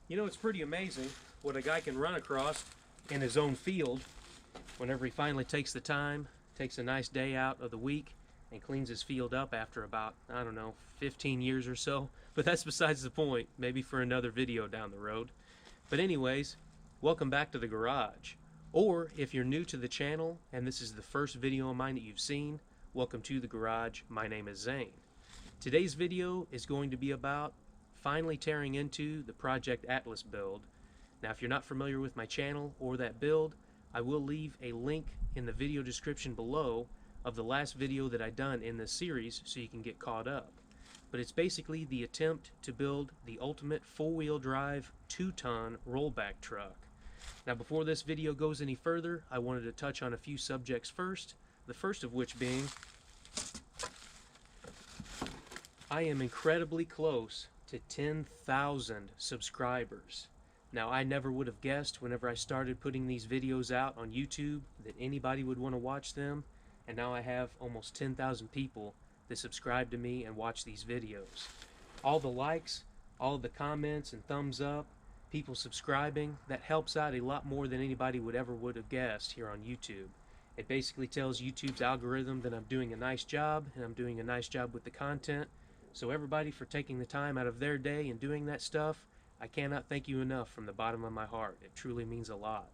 You know, it's pretty amazing what a guy can run across in his own field whenever he finally takes the time, takes a nice day out of the week, and cleans his field up after about, I don't know, 15 years or so. But that's besides the point, maybe for another video down the road. But anyways, welcome back to the garage. Or if you're new to the channel and this is the first video of mine that you've seen, welcome to the garage. My name is Zane. Today's video is going to be about finally tearing into the Project Atlas build. Now, if you're not familiar with my channel or that build, I will leave a link in the video description below of the last video that I done in this series so you can get caught up. But it's basically the attempt to build the ultimate four-wheel drive 2-ton rollback truck. Now, before this video goes any further, I wanted to touch on a few subjects first, the first of which being I am incredibly close to 10,000 subscribers. Now, I never would have guessed whenever I started putting these videos out on YouTube that anybody would want to watch them, and now I have almost 10,000 people that subscribe to me and watch these videos. All the likes, all the comments and thumbs up, people subscribing, that helps out a lot more than anybody would have guessed here on YouTube. It basically tells YouTube's algorithm that I'm doing a nice job, and I'm doing a nice job with the content. So everybody, for taking the time out of their day and doing that stuff, I cannot thank you enough from the bottom of my heart. It truly means a lot.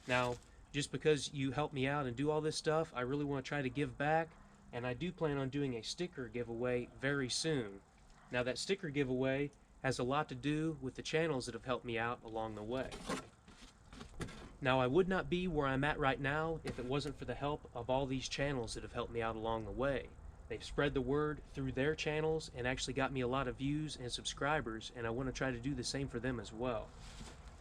Now, just because you help me out and do all this stuff, I really want to try to give back, and I do plan on doing a sticker giveaway very soon. Now, that sticker giveaway has a lot to do with the channels that have helped me out along the way. Now, I would not be where I'm at right now if it wasn't for the help of all these channels that have helped me out along the way. They've spread the word through their channels and actually got me a lot of views and subscribers, and I want to try to do the same for them as well.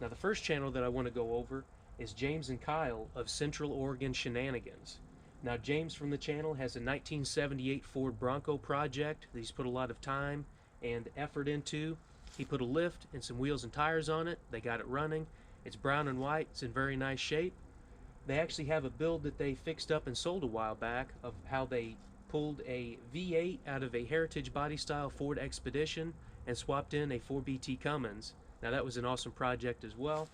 Now, the first channel that I want to go over is James and Kyle of Central Oregon Shenanigans. Now, James from the channel has a 1978 Ford Bronco project that he's put a lot of time and effort into. He put a lift and some wheels and tires on it. They got it running. It's brown and white. It's in very nice shape. They actually have a build that they fixed up and sold a while back of how they pulled a V8 out of a Heritage body style Ford Expedition and swapped in a 4BT Cummins. Now, that was an awesome project as well.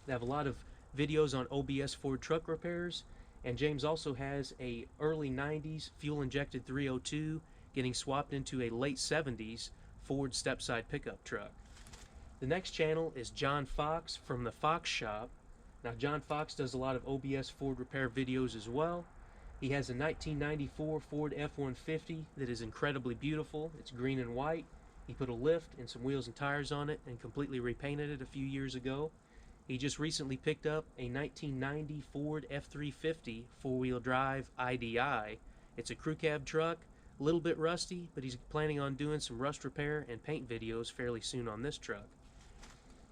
They have a lot of videos on OBS Ford truck repairs, and James also has a early 90s fuel injected 302 getting swapped into a late 70s Ford step-side pickup truck. The next channel is John Fox from the Fox Shop. Now, John Fox does a lot of OBS Ford repair videos as well. He has a 1994 Ford F-150 that is incredibly beautiful. It's green and white. He put a lift and some wheels and tires on it and completely repainted it a few years ago. He just recently picked up a 1990 Ford F-350 four-wheel drive IDI. It's a crew cab truck, a little bit rusty, but he's planning on doing some rust repair and paint videos fairly soon on this truck.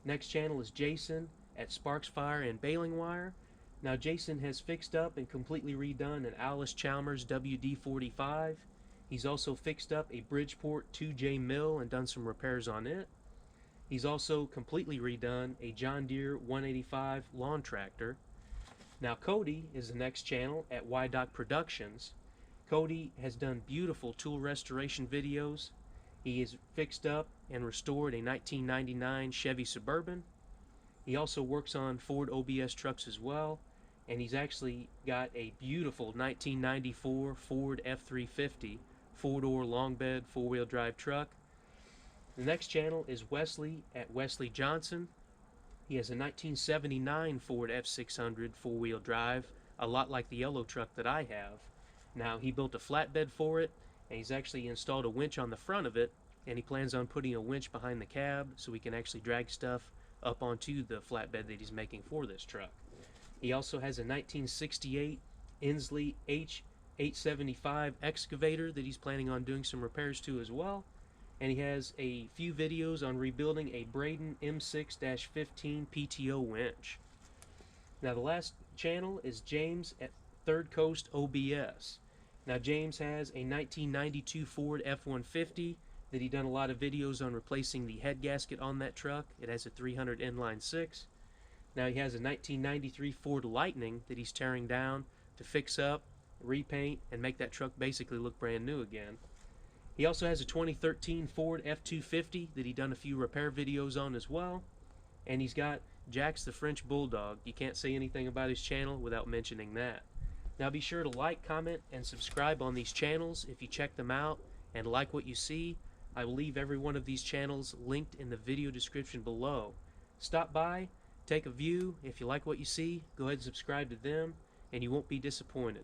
Next channel is Jason at Sparks Fire and Baling Wire. Now, Jason has fixed up and completely redone an Alice Chalmers WD-45. He's also fixed up a Bridgeport 2J mill and done some repairs on it. He's also completely redone a John Deere 185 lawn tractor. Now, Cody is the next channel at YDoc Productions. Cody has done beautiful tool restoration videos. He has fixed up and restored a 1999 Chevy Suburban. He also works on Ford OBS trucks as well, and he's actually got a beautiful 1994 Ford F-350 four-door long bed four-wheel drive truck. The next channel is Wesley at Wesley Johnson. He has a 1979 Ford F600 four-wheel drive, a lot like the yellow truck that I have. Now, he built a flatbed for it, and he's actually installed a winch on the front of it, and he plans on putting a winch behind the cab so he can actually drag stuff up onto the flatbed that he's making for this truck. He also has a 1968 Inslee H875 excavator that he's planning on doing some repairs to as well. And he has a few videos on rebuilding a Braden M6-15 PTO winch. Now, the last channel is James at Third Coast OBS. Now, James has a 1992 Ford F-150 that he done a lot of videos on replacing the head gasket on that truck. It has a 300 inline 6. Now, he has a 1993 Ford Lightning that he's tearing down to fix up, repaint, and make that truck basically look brand new again. He also has a 2013 Ford F-250 that he done a few repair videos on as well. And he's got Jack's the French Bulldog. You can't say anything about his channel without mentioning that. Now be sure to like, comment, and subscribe on these channels if you check them out and like what you see. I will leave every one of these channels linked in the video description below. Stop by, take a view. If you like what you see, go ahead and subscribe to them, and you won't be disappointed.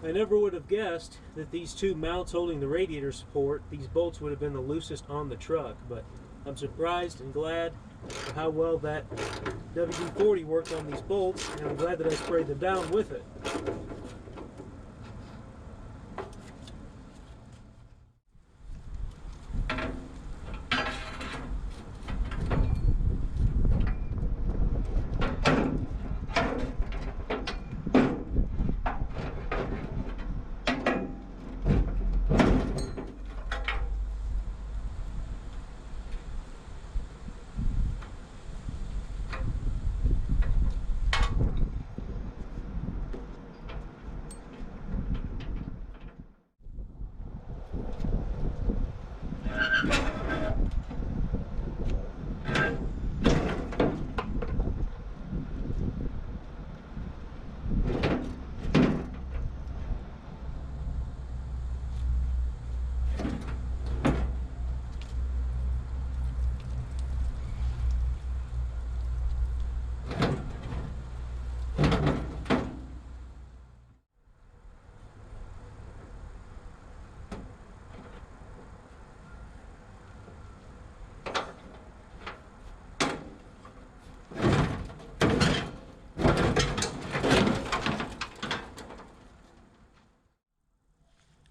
I never would have guessed that these two mounts holding the radiator support, these bolts would have been the loosest on the truck, but I'm surprised and glad for how well that WD-40 worked on these bolts, and I'm glad that I sprayed them down with it.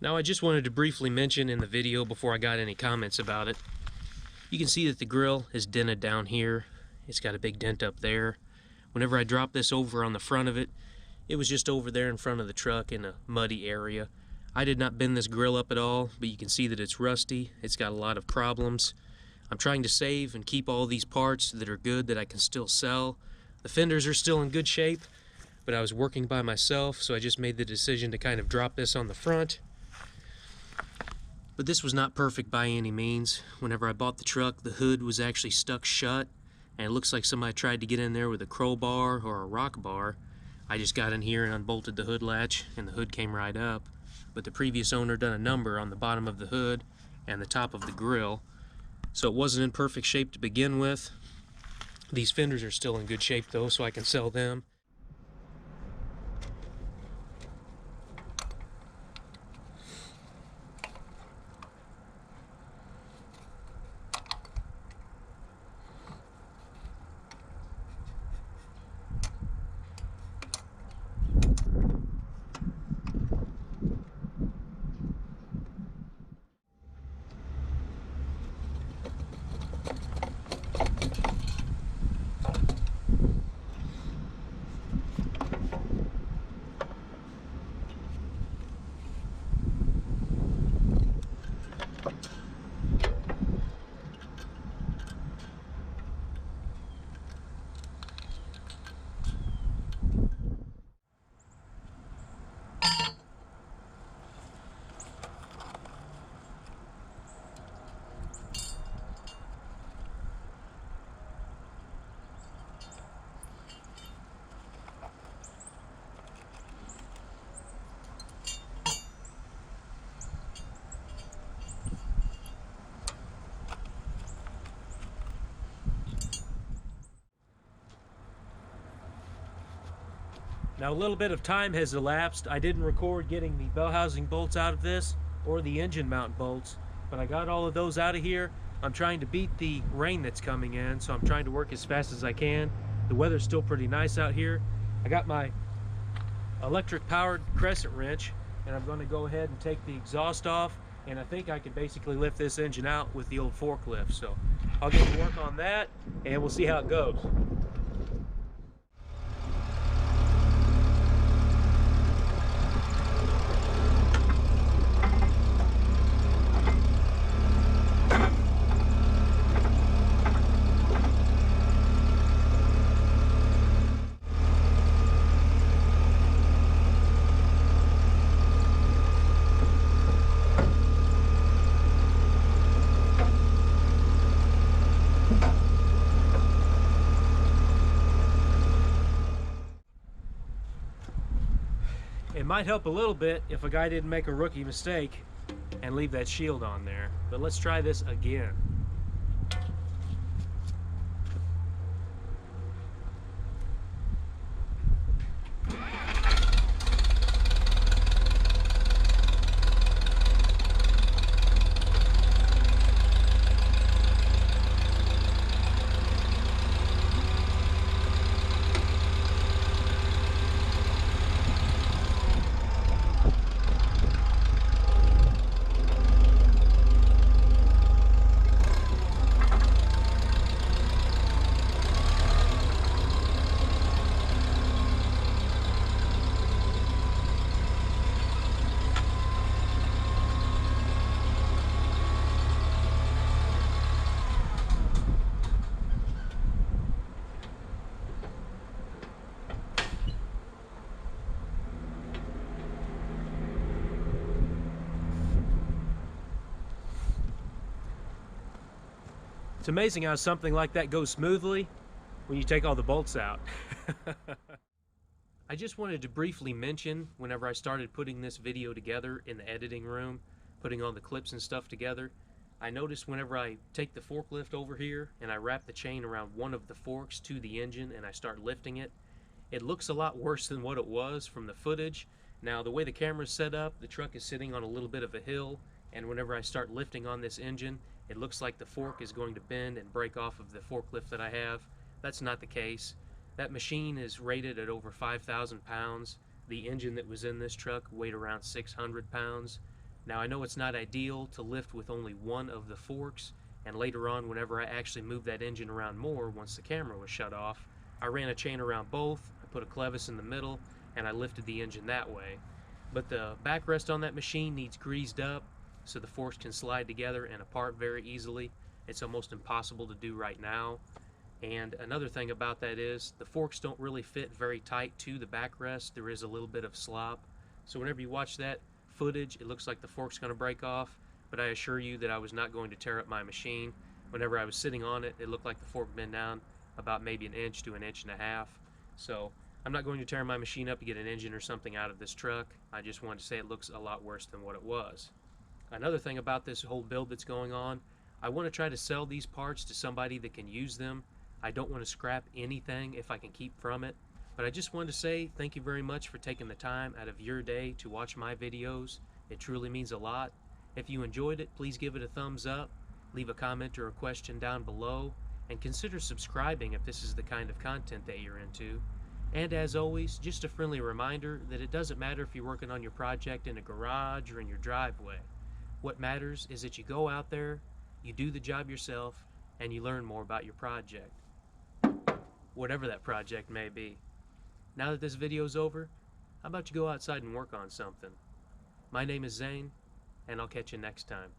Now I just wanted to briefly mention in the video before I got any comments about it, you can see that the grill is dented down here. It's got a big dent up there. Whenever I dropped this over on the front of it, it was just over there in front of the truck in a muddy area. I did not bend this grill up at all, but you can see that it's rusty. It's got a lot of problems. I'm trying to save and keep all these parts that are good that I can still sell. The fenders are still in good shape, but I was working by myself, so I just made the decision to kind of drop this on the front. But this was not perfect by any means. Whenever I bought the truck, the hood was actually stuck shut. and it looks like somebody tried to get in there with a crowbar or a rock bar. I just got in here and unbolted the hood latch, and the hood came right up. But the previous owner done a number on the bottom of the hood and the top of the grill, so it wasn't in perfect shape to begin with. These fenders are still in good shape though, so I can sell them. Now a little bit of time has elapsed. I didn't record getting the bell housing bolts out of this or the engine mount bolts, but I got all of those out of here. I'm trying to beat the rain that's coming in, so I'm trying to work as fast as I can. The weather's still pretty nice out here. I got my electric powered crescent wrench, and I'm going to go ahead and take the exhaust off, and I think I can basically lift this engine out with the old forklift. So I'll get to work on that, and we'll see how it goes. It might help a little bit if a guy didn't make a rookie mistake and leave that shield on there. But let's try this again. It's amazing how something like that goes smoothly when you take all the bolts out. I just wanted to briefly mention, whenever I started putting this video together in the editing room, putting all the clips and stuff together, I noticed whenever I take the forklift over here and I wrap the chain around one of the forks to the engine and I start lifting it, it looks a lot worse than what it was from the footage. Now, the way the camera's set up, the truck is sitting on a little bit of a hill, and whenever I start lifting on this engine, it looks like the fork is going to bend and break off of the forklift that I have. That's not the case. That machine is rated at over 5,000 pounds. The engine that was in this truck weighed around 600 pounds. Now, I know it's not ideal to lift with only one of the forks, and later on, whenever I actually moved that engine around more, once the camera was shut off, I ran a chain around both, I put a clevis in the middle, and I lifted the engine that way. But the backrest on that machine needs greased up so the forks can slide together and apart very easily. It's almost impossible to do right now. And another thing about that is the forks don't really fit very tight to the backrest. There is a little bit of slop. So whenever you watch that footage, it looks like the fork's going to break off, but I assure you that I was not going to tear up my machine. Whenever I was sitting on it, it looked like the fork bent down. about maybe an inch to an inch and a half. So I'm not going to tear my machine up to get an engine or something out of this truck. I just wanted to say it looks a lot worse than what it was. Another thing about this whole build that's going on, I want to try to sell these parts to somebody that can use them. I don't want to scrap anything if I can keep from it. But I just wanted to say thank you very much for taking the time out of your day to watch my videos. It truly means a lot. If you enjoyed it, please give it a thumbs up, leave a comment or a question down below, and consider subscribing if this is the kind of content that you're into. And as always, just a friendly reminder that it doesn't matter if you're working on your project in a garage or in your driveway. What matters is that you go out there, you do the job yourself, and you learn more about your project. Whatever that project may be. Now that this video's over, how about you go outside and work on something? My name is Zane, and I'll catch you next time.